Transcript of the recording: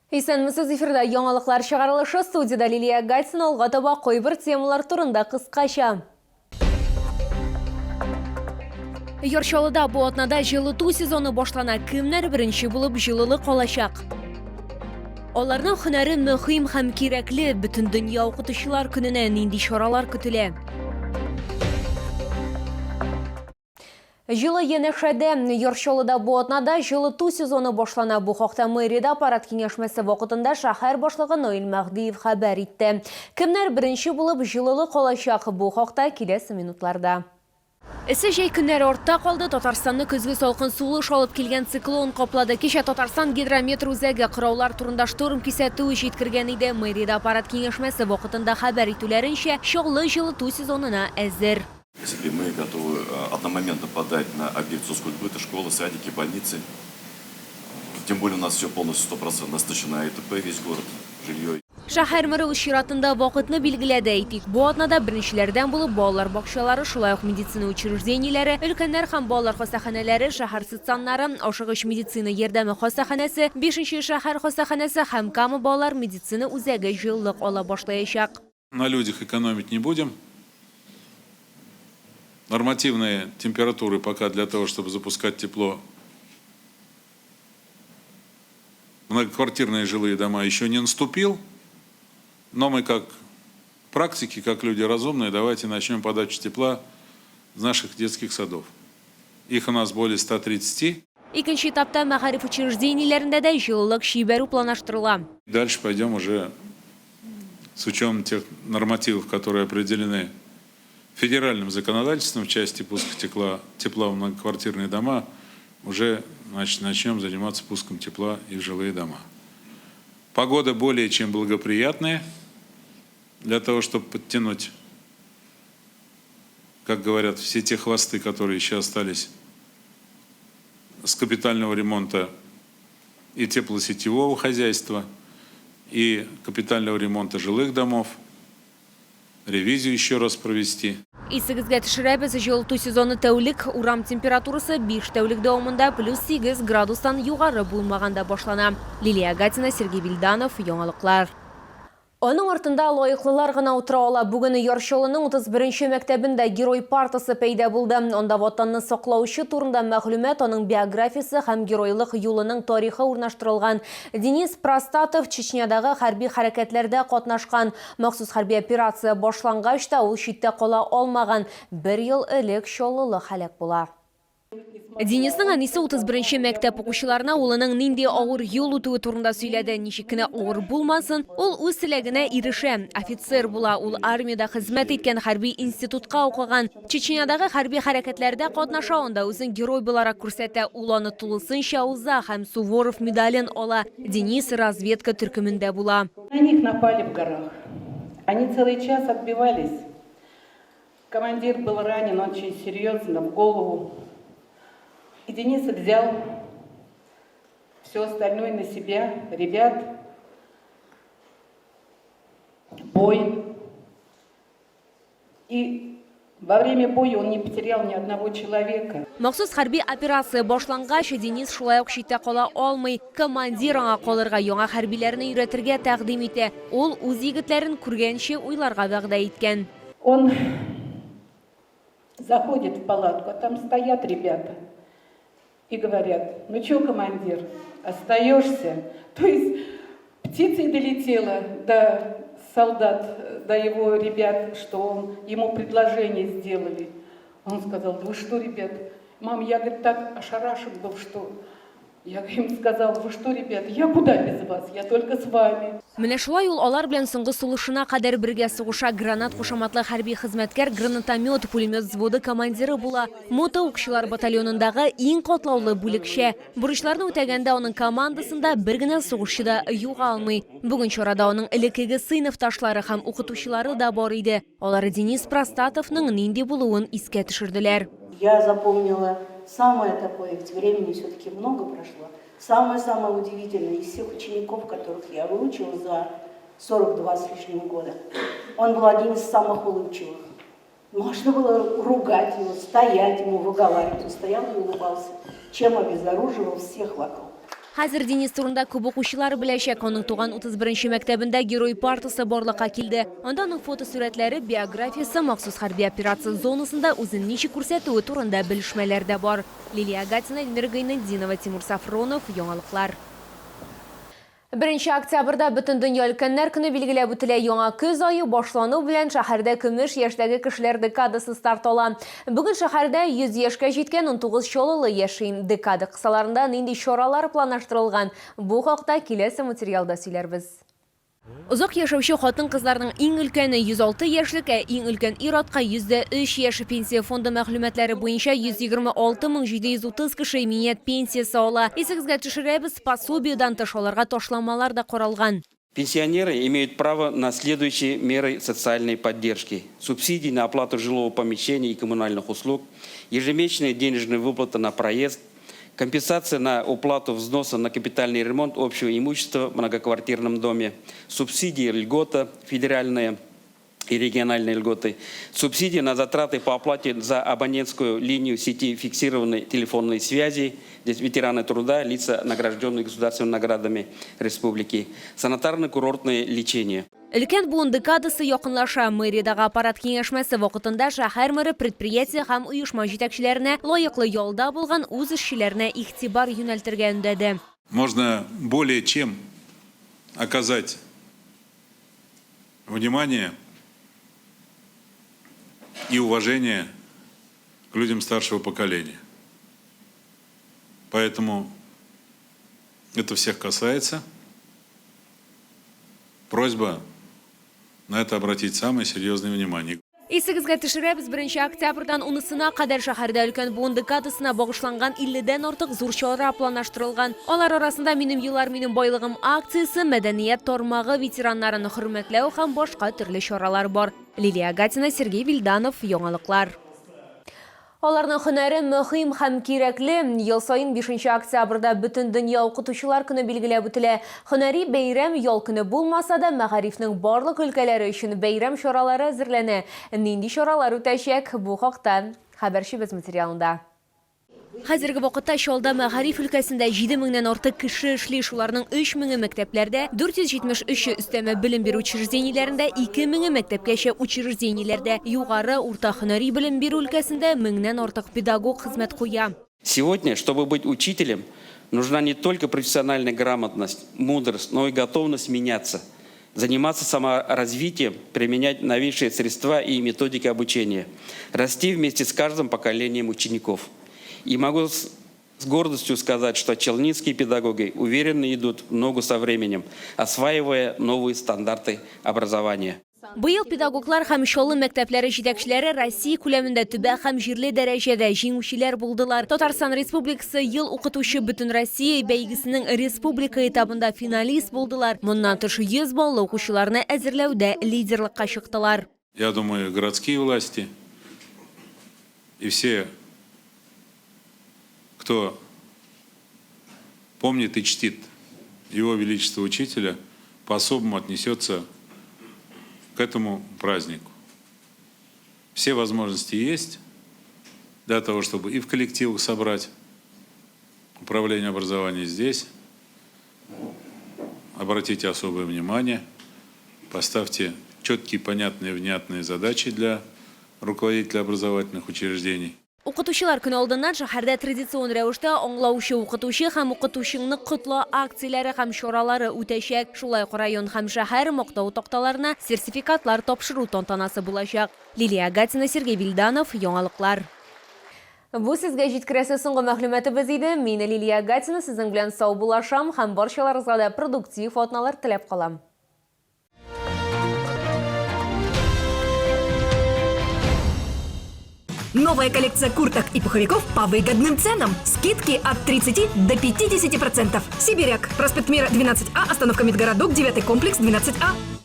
Исәнмесез, эфирда яңалыклар чыгарылышы, студияда Лилия Гатина, алга таба койбыр темалар турында кыскача. Йоршалыда бу атнада жылыту сезоны башлана. Кемнәр беренче булып жылылык алачак? Аларның һөнәре мөһим һәм кирәкле. Бөтен дөнья укытучылар көненә нинди чаралар көтелә? Жылы янәшәдә Йоршалыда бу атнада жылыту сезоны башлана. Бу хакта мэриядә аппарат киңәшмәсе вакытында шәһәр башлыгы Наил Мәхдиев хәбәр итте. Кемнәр беренче булып жылылык алачак? Бу хакта киләсе минутларда. Эссе җәй көннәре артта калды. Татарстанны көзге салкын сулыш алып килгән циклон каплады. Кичә Татарстан гидрометр үзәге кыраулар турында шторм кисәтү җиткергән иде. Мэриядә аппарат киңәшмәсе вакытында хәбәр итүләренчә, чаглы жылыту сезонына әзер. Если мы готовы одномоментно подать на объект соцкультбыта, школы, садики, больницы, тем более у нас все полностью 100% насыщено ИТП, весь город, жилье. Шәһәр мэры үз чиратында вакытны билгеләде. Әйтик, бу атнада беренчеләрдән булып балалар бакчалары, шулай ук медицина учрежденияләре, өлкәннәр һәм балалар хастаханәләре, шәһәр стационары, ашыгыч медицина ярдәме хастаханәсе, 5-нче шәһәр хастаханәсе һәм Кама балалар медицина үзәге җылылык ала башлаячак. На людях экономить не будем. Нормативные температуры пока для того, чтобы запускать тепло, многоквартирные жилые дома еще не наступил. Но мы как практики, как люди разумные, давайте начнем подачу тепла с наших детских садов. Их у нас более 130. Икенче этапта мәгариф учрежденияләрендә дә җылылык шибәрү планлаштырыла. Дальше пойдем уже с учетом тех нормативов, которые определены федеральным законодательством в части пуска тепла в многоквартирные дома, уже начнем заниматься пуском тепла и в жилые дома. Погода более чем благоприятная для того, чтобы подтянуть, как говорят, все те хвосты, которые еще остались с капитального ремонта и теплосетевого хозяйства, и капитального ремонта жилых домов, ревизию еще раз провести. Исегезгә төшерәбез, жылыту сезоны тәүлек, урам температурасы 5 тәүлек дәвамында +8 градустан югары булмаганда башлана. Лилия Гатина, Сергей Вильданов, яңалыклар. Оның артында лайыклылар гына утыра ала. Бүген Йоршалының 31-нче мәктәбендә герой партасы пәйда булды. Онда ватанны саклаучы турында мәгълүмат, аның биографиясе һәм геройлык юлының тарихы урнаштырылган. Денис Простатов Чечнядагы хәрби хәрәкәтләрдә катнашкан. Махсус хәрби операция башлангач та ул читтә кала алмаган. 1 ел элек чаллылы һәлак була. Денисның әнисе 31-нче мәктәп укучыларына улының нинди авыр юл үтүе турында сөйләде. Ничек кенә авыр булмасын, ул үз теләгенә ирешә. Офицер була, ул армиядә хезмәт иткән, хәрби институтка укыган. Чечнядагы хәрби хәрәкәтләрдә катнаша, анда үзен герой буларак күрсәтә. Ул аны тулысынча уза һәм Суворов медален ала. Денис разведка төркемендә була. На них напали в горах. Они целый час отбивались. Командир был ранен очень серьезно в голову. И Денис взял все остальное на себя, ребят, бой. И во время боя он не потерял ни одного человека. Махсус хәрби операция башлангач, Денис шулай ук читтә кала алмый. Командир аңа калырга, яңа хәрбиләрне өйрәтергә тәкъдим итә. Ул үз егетләрен күргәнче уйларга вәгъдә иткән. Он заходит в палатку, а там стоят ребята. И говорят: ну что, командир, остаешься? То есть птицей долетела до солдат, до его ребят, что ему предложение сделали. Он сказал: вы что, ребят? Мам, я, говорит, так ошарашен был, что... Я им сказал: вы что, ребят, я куда без вас? Я только с вами. Менә шулай ул алар белән соңгы сулышына кадәр бергә сугыша. Гранат кушаматлы хәрби хезмәткәр, гранатомет, пулемет взводы командиры була. Мото укчылар батальонындагы иң катлаулы бүлекчә. Бурычларны үтәгәндә аның командасында бер генә сугышчы да юга алмый. Бүген чарада аның элеккеге сыйныфташлары һәм укытучылары да бар иде. Алар Денис Простатовның нинди булуын искә төшерделәр. Я запомнила самое такое, ведь времени все-таки много прошло, самое-самое удивительное из всех учеников, которых я выучила за 42 с лишним года. Он был один из самых улыбчивых. Можно было ругать его, стоять ему, выговаривать. Он стоял и улыбался, чем обезоруживал всех вокруг. Хәзер Денис турында күп укучылар беләчәк. Аның туган 31-нче мәктәбендә герой партасы барлыкка килде. Анда аның фотосурәтләре, биографиясы, махсус хәрби операция зонасында үзен ничек күрсәтүе турында белешмәләр дә бар. Лилия Гатина, Эльмира Гайнетдинова, Тимур Сафронов, яңалыклар. 1 октябрда бөтен дөнья өлкәннәр көне билгеләп үтелә. Яңа көз айы башлану белән шәһәрдә көмеш яшьтәге кешеләр декадасы старт ала. Бүген шәһәрдә 100 яшькә җиткән 19 чаллылы яши. Декада кысаларында нинди чаралар планлаштырылган? Бу хакта киләсе материалда сөйләрбез. Озак яшәүче хатын-кызларның иң өлкәне 106 яшьлек, иң өлкән ир-атка 103 яшь. Пенсия фонды мәгълүматлары буенча 126 730 кеше иминият пенсиясы ала. Исегезгә төшерәбез, пособиедан тыш аларга ташламалар да каралган. Пенсионеры имеют право на следующие меры социальной поддержки. Субсидии на оплату жилого помещения и коммунальных услуг, ежемесячные денежные выплаты на проезд, компенсация на уплату взноса на капитальный ремонт общего имущества в многоквартирном доме, субсидии льгота, федеральные и региональные льготы, субсидии на затраты по оплате за абонентскую линию сети фиксированной телефонной связи, здесь ветераны труда, лица, награжденные государственными наградами республики, санитарно-курортное лечение. Өлкән буын декадасы якынлаша. Мэриядагы аппарат киңәшмәсе вакытында шәһәр мэры предприятие һәм оешма җитәкчеләренә лаеклы ялда булган үз эшчеләренә игътибар юнәлтергә өндәде. Можно более чем оказать внимание и уважение к людям старшего поколения. Поэтому это всех касается. Просьба на это обратить самое серьезное внимание. Исегезгә төшерәбез, 1 октябрдан 10-сына кадәр шәһәрдә өлкән буын декадасына багышланган 50-дән артык зур чара планлаштырылган. Алар арасында «Минем еллар, минем байлыгым» акциясе, мәдәният тармагы, ветераннарын хөрмәтләү һәм башка төрле чаралар бар. Лилия Гатина, Сергей Вильданов, яңалыклар. Аларның һөнәре мөһим һәм кирәкле. Ел сайын 5 октябрда бөтен дөнья укытучылар көне билгеләп үтелә. Һөнәри бәйрәм ял көне булмаса да, мәгарифнең барлык өлкәләре өчен бәйрәм чаралары әзерләнә. Нинди чаралар үтәчәк? Бу хакта хәбәрчебез материалында. Хәзерге вакытта Чаллыда мәгариф өлкәсендә 7000-нән артык кеше эшли. Шуларның 3000-е мәктәпләрдә, 473-е өстәмә белем бирү учреждениеләрендә, 2000-е мәктәпкәчә учреждениеләрдә, югары, урта һөнәри белем бирү өлкәсендә 1000-нән артык педагог хезмәт куя. Сегодня, чтобы быть учителем, нужна не только профессиональная грамотность, мудрость, но и готовность меняться, заниматься саморазвитием, применять новейшие средства и методики обучения, расти вместе с каждым поколением учеников. И могу с гордостью сказать, что челнинские педагоги уверенно идут в ногу со временем, осваивая новые стандарты образования. Быел педагоглар һәм Чаллы мәктәпләре җитәкчеләре Россия күләмендә төбәк һәм җирле дәрәҗәдә җиңүчеләр булдылар. Татарстан Республикасы ел укытучы бөтен Россия бәйгесенең республика этабында финалист булдылар. Моннан тыш 100 баллы укучыларны әзерләүдә лидерлыкка чыктылар. Я думаю, городские власти и все, кто помнит и чтит Его Величество Учителя, по-особому отнесется к этому празднику. Все возможности есть для того, чтобы и в коллективах собрать управление образования здесь. Обратите особое внимание, поставьте четкие, понятные, внятные задачи для руководителей образовательных учреждений. Укытучылар көне алдыннан шәһәрдә традицион рәвештә аңлаучы укытучы һәм укытучыңны котлау акцияләре һәм чаралары үтәчәк. Шулай ук район һәм шәһәр мактау такталарына сертификатлар тапшыру тантанасы булачак. Лилия Гатина, Сергей Вильданов, яңалыклар. Бу сезгә җиткерәсе соңгы мәгълүматыбыз иде. Мин Лилия Гатина, сезнең белән сау булашам һәм барчаларыгызга да продуктив атналар теләп калам. Новая коллекция курток и пуховиков по выгодным ценам. Скидки от 30 до 50%. Сибиряк. Проспект Мира, 12А, остановка Медгородок, 9 комплекс, 12А.